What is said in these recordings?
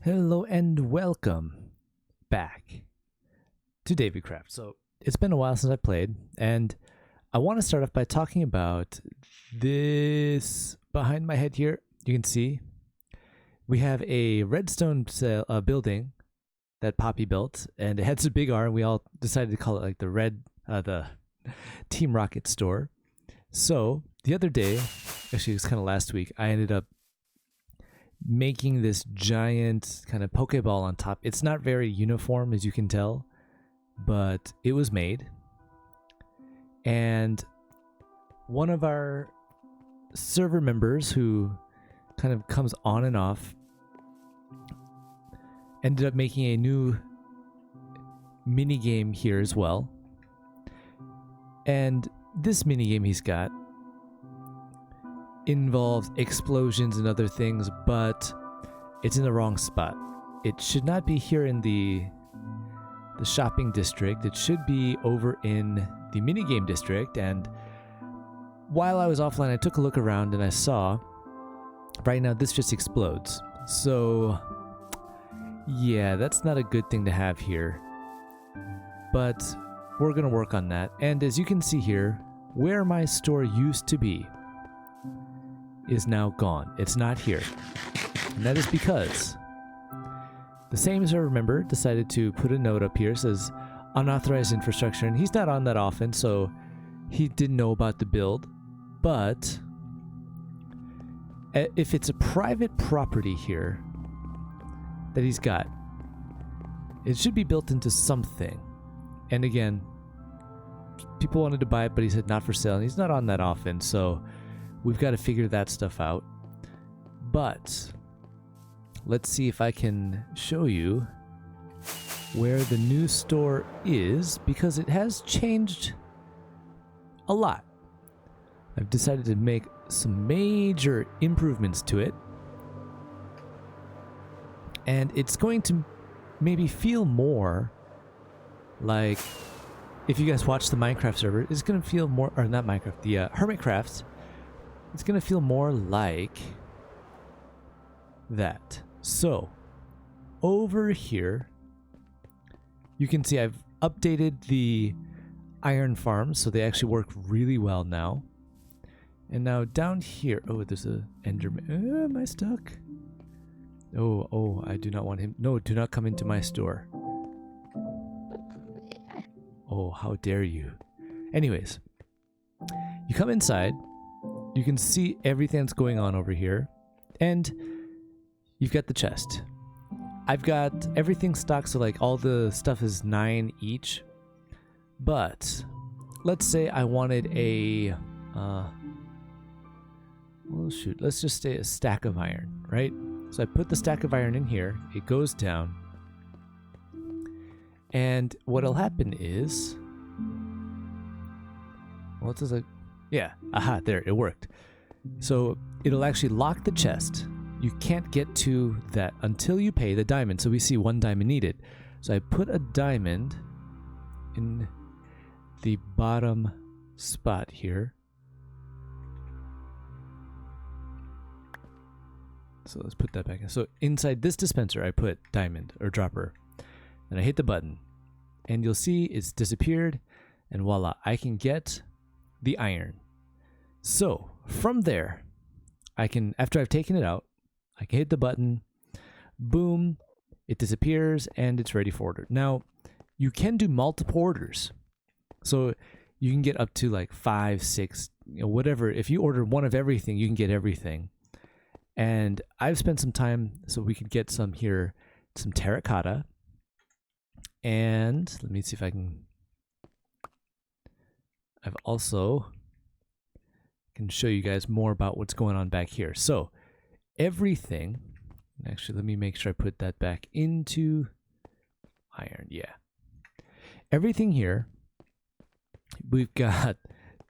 Hello and welcome back to davidcraft. So it's been a while since I played, and I want to start off by talking about this behind my head here. You can see we have a redstone building that Poppy built, and it had a big R, and we all decided to call it like the Team Rocket store. So the other day, actually it was kind of last week, I ended up making this giant kind of Pokeball on top. It's not very uniform, as you can tell, but it was made. And one of our server members, who kind of comes on and off, ended up making a new mini game here as well. And this mini game he's got involves explosions and other things, but it's in the wrong spot. It should not be here in the shopping district. It should be over in the minigame district. And while I was offline, I took a look around and I saw right now this just explodes. So yeah, that's not a good thing to have here, but we're gonna work on that. And as you can see here, where my store used to be is now gone. It's not here. And that is because the same server member decided to put a note up here, says unauthorized infrastructure, and he's not on that often, so he didn't know about the build. But if it's a private property here that he's got, it should be built into something. And again, people wanted to buy it, but he said not for sale, and he's not on that often, so we've got to figure that stuff out. But let's see if I can show you where the new store is, because it has changed a lot. I've decided to make some major improvements to it, and it's going to maybe feel more like, if you guys watch the Minecraft server, it's going to feel more, or not Minecraft, the Hermitcraft, it's going to feel more like that. So over here, you can see I've updated the iron farms, so they actually work really well now. And now down here, oh, there's a enderman. Am I stuck? Oh, I do not want him. No, do not come into my store. Oh, how dare you. Anyways, you come inside, you can see everything that's going on over here, and you've got the chest. I've got everything stocked, so like all the stuff is 9 each. But let's say I wanted a well, shoot, let's just say a stack of iron, right? So I put the stack of iron in here, it goes down, and what'll happen is, well, it says like, yeah, aha, there, it worked. So it'll actually lock the chest. You can't get to that until you pay the diamond. So we see 1 diamond needed. So I put a diamond in the bottom spot here. So let's put that back in. So inside this dispenser, I put diamond or dropper, and I hit the button, and you'll see it's disappeared, and voila, I can get the iron. So from there, I can, after I've taken it out, I can hit the button, boom, it disappears, and it's ready for order. Now, you can do multiple orders. So you can get up to like 5, 6, whatever. If you order one of everything, you can get everything. And I've spent some time, so we could get some here, some terracotta. And let me see if I can, I've also can show you guys more about what's going on back here. So everything, actually, let me make sure I put that back into iron. Yeah. Everything here, we've got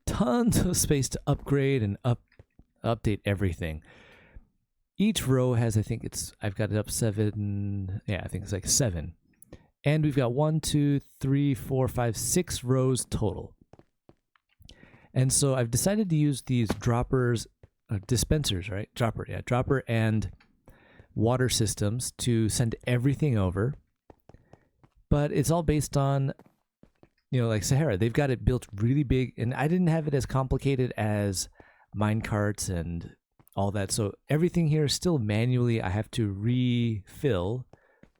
tons of space to upgrade and update everything. Each row has, I think I've got it up 7. Yeah, I think it's like 7. And we've got 1, 2, 3, 4, 5, 6 rows total. And so I've decided to use these droppers, dispensers, right? Dropper and water systems to send everything over. But it's all based on, like Sahara. They've got it built really big, and I didn't have it as complicated as minecarts and all that. So everything here is still manually, I have to refill,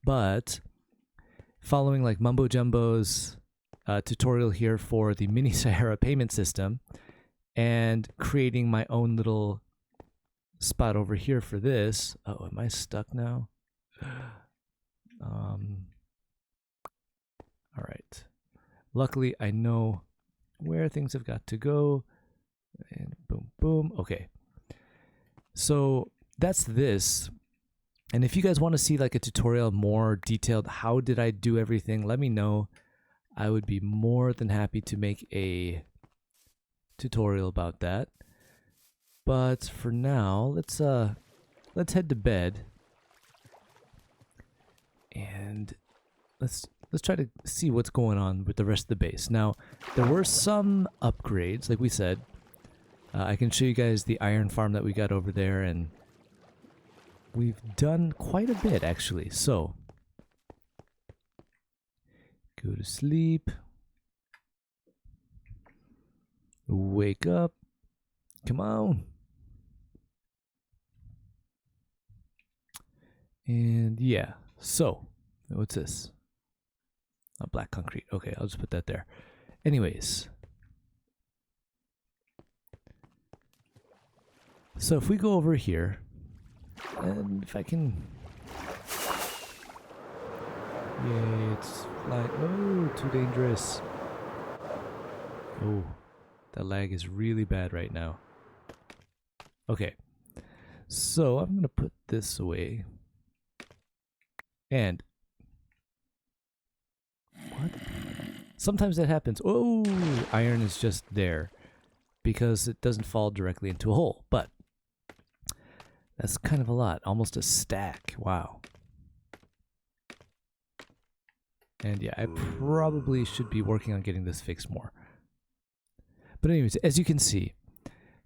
but following like Mumbo Jumbo's tutorial here for the mini Sahara payment system and creating my own little spot over here for this. Oh, am I stuck now? All right. Luckily, I know where things have got to go. And boom, boom. Okay. So that's this. And if you guys want to see like a tutorial more detailed, how did I do everything, let me know. I would be more than happy to make a tutorial about that. But for now, let's head to bed. And let's try to see what's going on with the rest of the base. Now, there were some upgrades, like we said. I can show you guys the iron farm that we got over there, and we've done quite a bit, actually. So, go to sleep. Wake up. Come on. And yeah, so, what's this? Oh, black concrete. Okay, I'll just put that there. Anyways. So if we go over here, and if I can... Yay, it's flying. Oh, too dangerous. Oh, that lag is really bad right now. Okay, so I'm going to put this away. And... What? Sometimes that happens. Oh, iron is just there because it doesn't fall directly into a hole. But that's kind of a lot. Almost a stack. Wow. And yeah, I probably should be working on getting this fixed more. But anyways, as you can see,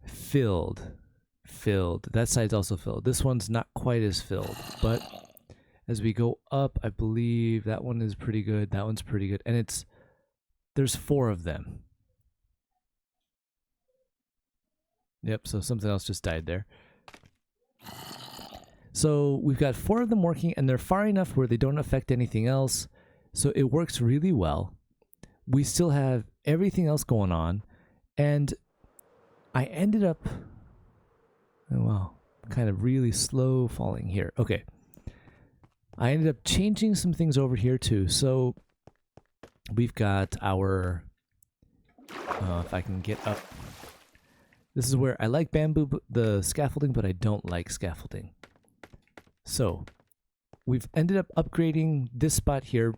filled. That side's also filled. This one's not quite as filled, but as we go up, I believe that one is pretty good. That one's pretty good. And there's 4 of them. Yep, so something else just died there. So we've got 4 of them working, and they're far enough where they don't affect anything else. So it works really well. We still have everything else going on. And I ended up... Oh, wow. Kind of really slow falling here. Okay. I ended up changing some things over here too. So we've got our, if I can get up, this is where I like bamboo, the scaffolding, but I don't like scaffolding. So we've ended up upgrading this spot here.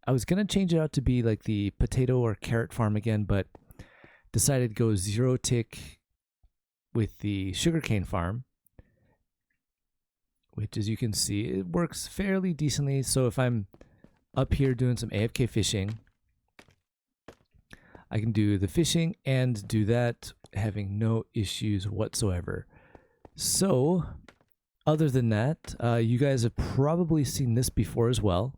I was going to change it out to be like the potato or carrot farm again, but decided to go 0 tick with the sugarcane farm, which, as you can see, it works fairly decently. So if I'm up here doing some AFK fishing, I can do the fishing and do that, having no issues whatsoever. So, other than that, you guys have probably seen this before as well.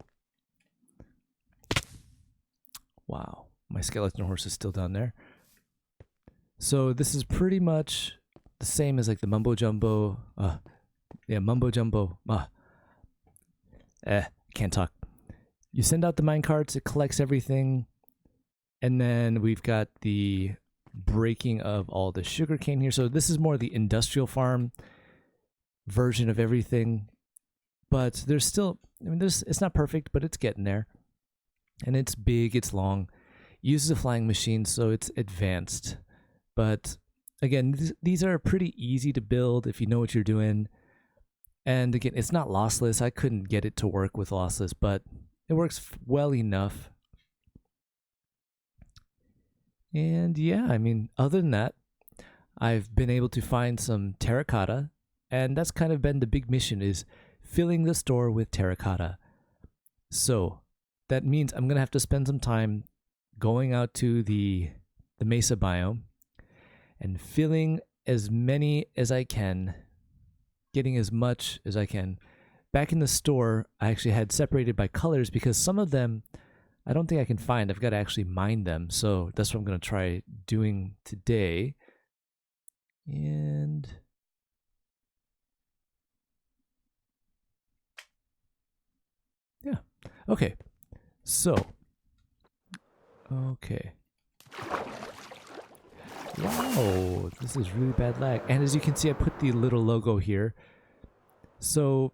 Wow, my skeleton horse is still down there. So this is pretty much the same as like the Mumbo Jumbo. Yeah, Mumbo Jumbo. Can't talk. You send out the minecarts, it collects everything, and then we've got the breaking of all the sugarcane here. So this is more the industrial farm version of everything, but there's still, it's not perfect, but it's getting there. And it's big, it's long, uses a flying machine, so it's advanced. But again, these are pretty easy to build if you know what you're doing. And again, it's not lossless. I couldn't get it to work with lossless, but it works well enough. And yeah, other than that, I've been able to find some terracotta, and that's kind of been the big mission, is filling the store with terracotta. So that means I'm going to have to spend some time going out to the mesa biome and filling as many as I can, getting as much as I can, back in the store, I actually had separated by colors because some of them I don't think I can find. I've got to actually mine them. So that's what I'm going to try doing today. And yeah. Okay. So. Okay. Wow. This is really bad lag. And as you can see, I put the little logo here. So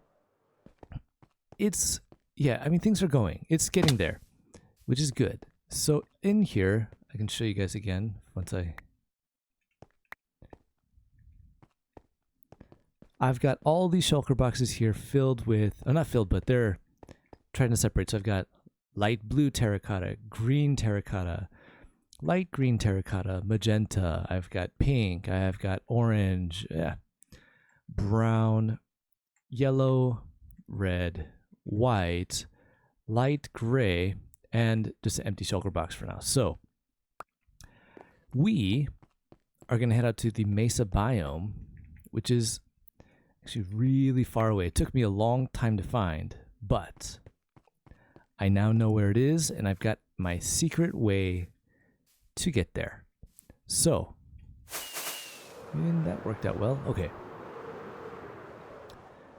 it's, yeah, I mean, things are going. It's getting there, which is good. So in here, I can show you guys again once I've got all these shulker boxes here filled with, not filled, but they're trying to separate. So I've got light blue terracotta, green terracotta, light green terracotta, magenta. I've got pink. I've got orange, brown, yellow, red, white, light gray, and just an empty shulker box for now. So we are going to head out to the Mesa biome, which is actually really far away. It took me a long time to find, but I now know where it is, and I've got my secret way to get there. So, and that worked out well. Okay.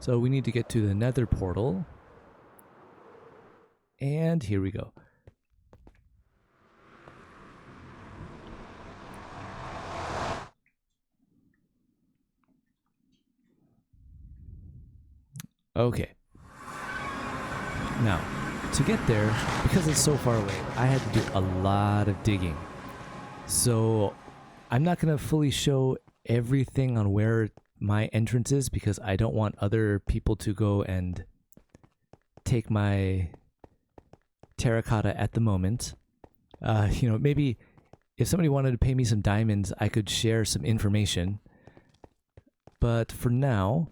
So we need to get to the Nether Portal. And here we go. Okay. Now, to get there, because it's so far away, I had to do a lot of digging. So I'm not going to fully show everything on where my entrance is because I don't want other people to go and take my terracotta at the moment. Maybe if somebody wanted to pay me some diamonds, I could share some information. But for now,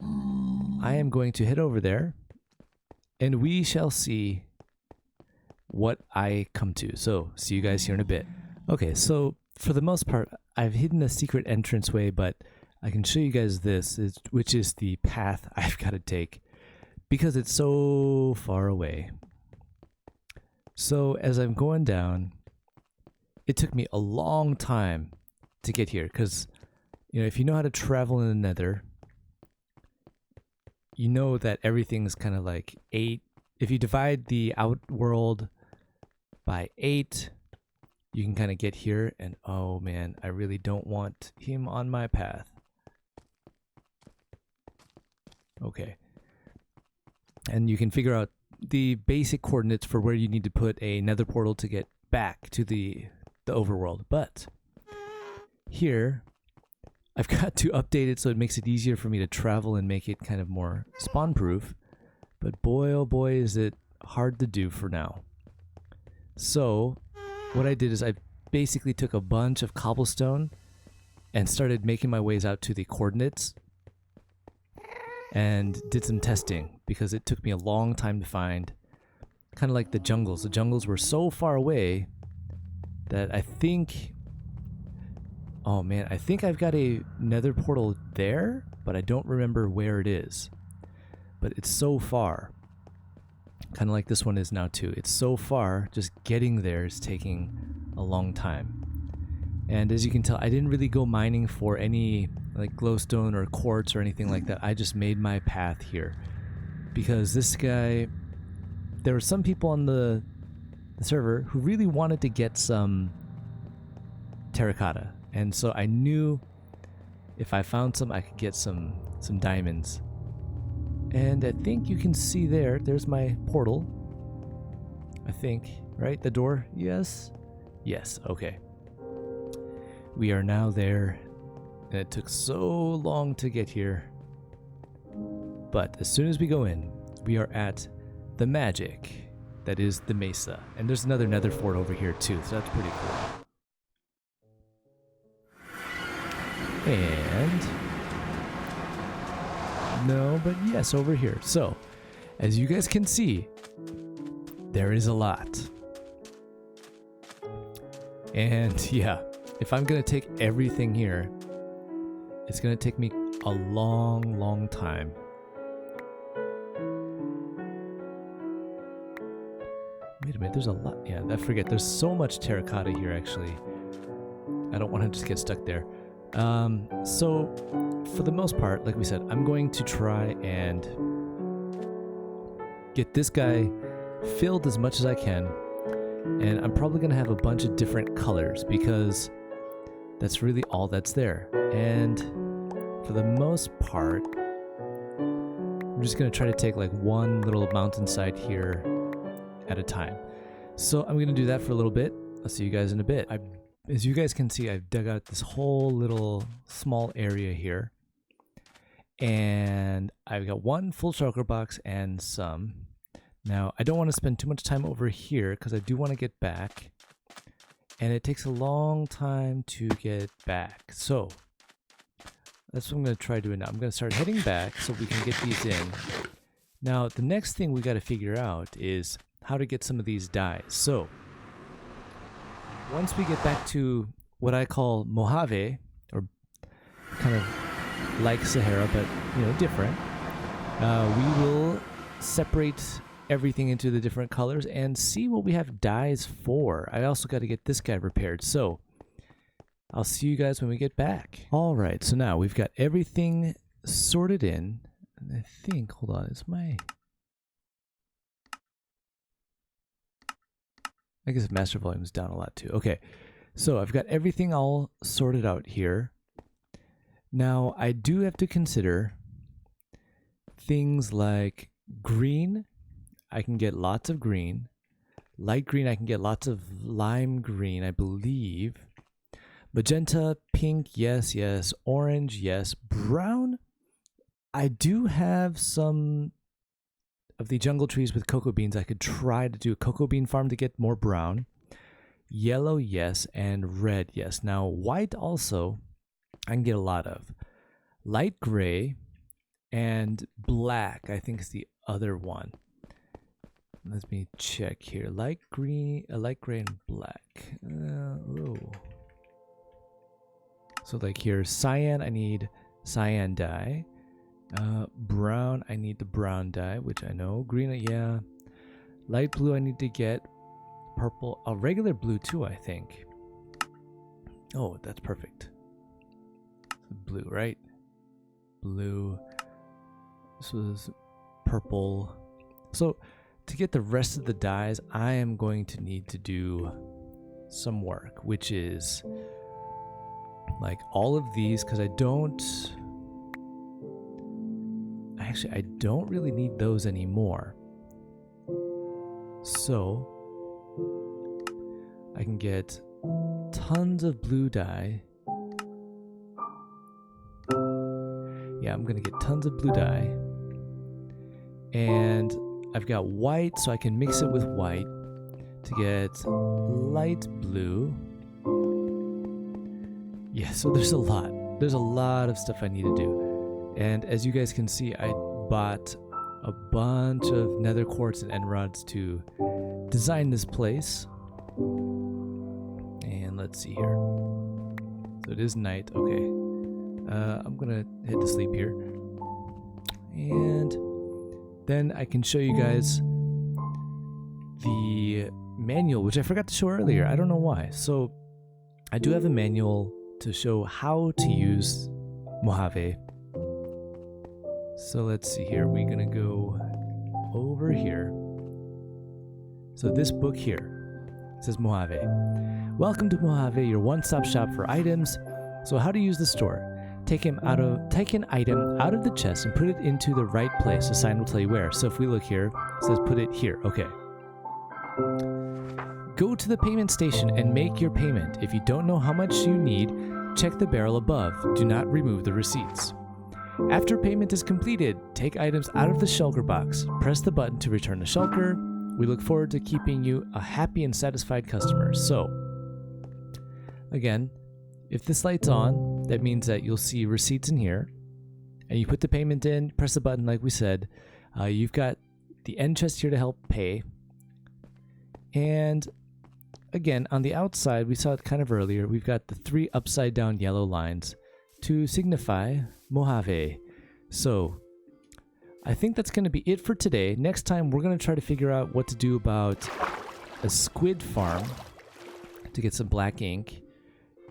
I am going to head over there and we shall see what I come to. So, see you guys here in a bit. Okay, so for the most part, I've hidden a secret entranceway, but I can show you guys this, which is the path I've got to take because it's so far away. So as I'm going down, it took me a long time to get here because, if you know how to travel in the Nether, you know that everything's kind of like 8. If you divide the outworld by 8, you can kind of get here, and oh man, I really don't want him on my path. Okay. And you can figure out the basic coordinates for where you need to put a Nether portal to get back to the overworld. But here, I've got to update it so it makes it easier for me to travel and make it kind of more spawn-proof. But boy, oh boy, is it hard to do for now. So what I did is I basically took a bunch of cobblestone and started making my ways out to the coordinates and did some testing because it took me a long time to find. Kind of like the jungles. The jungles were so far away that I think... Oh man, I think I've got a Nether portal there, but I don't remember where it is. But it's so far. Kind of like this one is now too. It's so far, just getting there is taking a long time. And as you can tell, I didn't really go mining for any like glowstone or quartz or anything like that. I just made my path here. Because this guy, there were some people on the server who really wanted to get some terracotta. And so I knew if I found some, I could get some diamonds. And I think you can see there's my portal. I think, right? The door? Yes? Yes, okay. We are now there. And it took so long to get here. But as soon as we go in, we are at the magic that is the Mesa. And there's another Nether fort over here too, so that's pretty cool. And no, but yes, over here. So, as you guys can see, there is a lot. And yeah, if I'm gonna take everything here, it's gonna take me a long, long time. wait a minute, there's a lot. Yeah, I forget. There's so much terracotta here, actually. I don't want to just get stuck there. So, for the most part, like we said, I'm going to try and get this guy filled as much as I can. And I'm probably going to have a bunch of different colors because that's really all that's there. And for the most part, I'm just going to try to take like one little mountainside here at a time. So I'm going to do that for a little bit. I'll see you guys in a bit. As you guys can see, I've dug out this whole little small area here. And I've got one full shulker box and some. Now, I don't want to spend too much time over here because I do want to get back. And it takes a long time to get back. So, that's what I'm going to try doing now. I'm going to start heading back so we can get these in. Now, the next thing we got to figure out is how to get some of these dyes. So, once we get back to what I call Mohave, or kind of like Sahara, but, you know, different, we will separate everything into the different colors and see what we have dyes for. I also got to get this guy repaired, so I'll see you guys when we get back. All right, so now we've got everything sorted in. And I think, hold on, I guess master volume is down a lot too. Okay, so I've got everything all sorted out here. Now, I do have to consider things like green. I can get lots of green. Light green, I can get lots of lime green, I believe. Magenta, pink, yes, yes. Orange, yes. Brown, I do have some of the jungle trees with cocoa beans. I could try to do a cocoa bean farm to get more brown. Yellow, yes. And red, yes. Now, white also, I can get a lot of. Light gray and black, I think is the other one. Let me check here. Light gray and black. So like here, cyan, I need cyan dye. Brown, I need the brown dye, which I know. Green, yeah. Light blue, I need to get. Purple, regular blue too, I think. Oh, that's perfect. Blue, right? Blue. This was purple. So to get the rest of the dyes, I am going to need to do some work, which is like all of these, because I don't really need those anymore. So I can get tons of blue dye. Yeah, I'm gonna get tons of blue dye. And I've got white, so I can mix it with white to get light blue. Yeah, so there's a lot. There's a lot of stuff I need to do. And as you guys can see, I bought a bunch of nether quartz and end rods to design this place. And let's see here. So it is night. Okay. I'm gonna head to sleep here. And then I can show you guys the manual, which I forgot to show earlier. I don't know why. So I do have a manual to show how to use Mohave. So let's see here. We're gonna go over here. So this book here says Mohave. Welcome to Mohave, your one-stop shop for items. So how to use the store. Take an item out of the chest and put it into the right place. The sign will tell you where. So if we look here, it says put it here. Okay. Go to the payment station and make your payment. If you don't know how much you need, check the barrel above. Do not remove the receipts. After payment is completed, take items out of the shulker box. Press the button to return the shulker. We look forward to keeping you a happy and satisfied customer. So, again, if this light's on, that means that you'll see receipts in here. And you put the payment in, press the button like we said. You've got the end chest here to help pay. And again, on the outside, we saw it kind of earlier, we've got the 3 upside down yellow lines to signify Mohave. So I think that's going to be it for today. Next time, we're going to try to figure out what to do about a squid farm to get some black ink.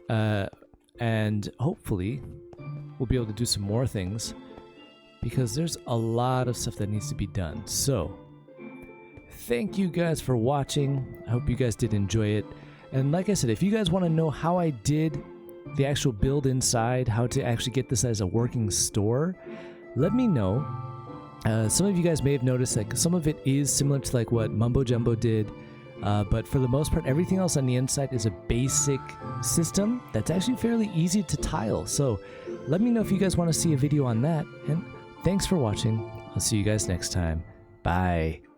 And hopefully we'll be able to do some more things because there's a lot of stuff that needs to be done. So thank you guys for watching. I hope you guys did enjoy it. And like I said, if you guys want to know how I did the actual build inside, how to actually get this as a working store, let me know. Some of you guys may have noticed like some of it is similar to like what Mumbo Jumbo did, but for the most part, everything else on the inside is a basic system that's actually fairly easy to tile. So let me know if you guys want to see a video on that, and thanks for watching. I'll see you guys next time. Bye.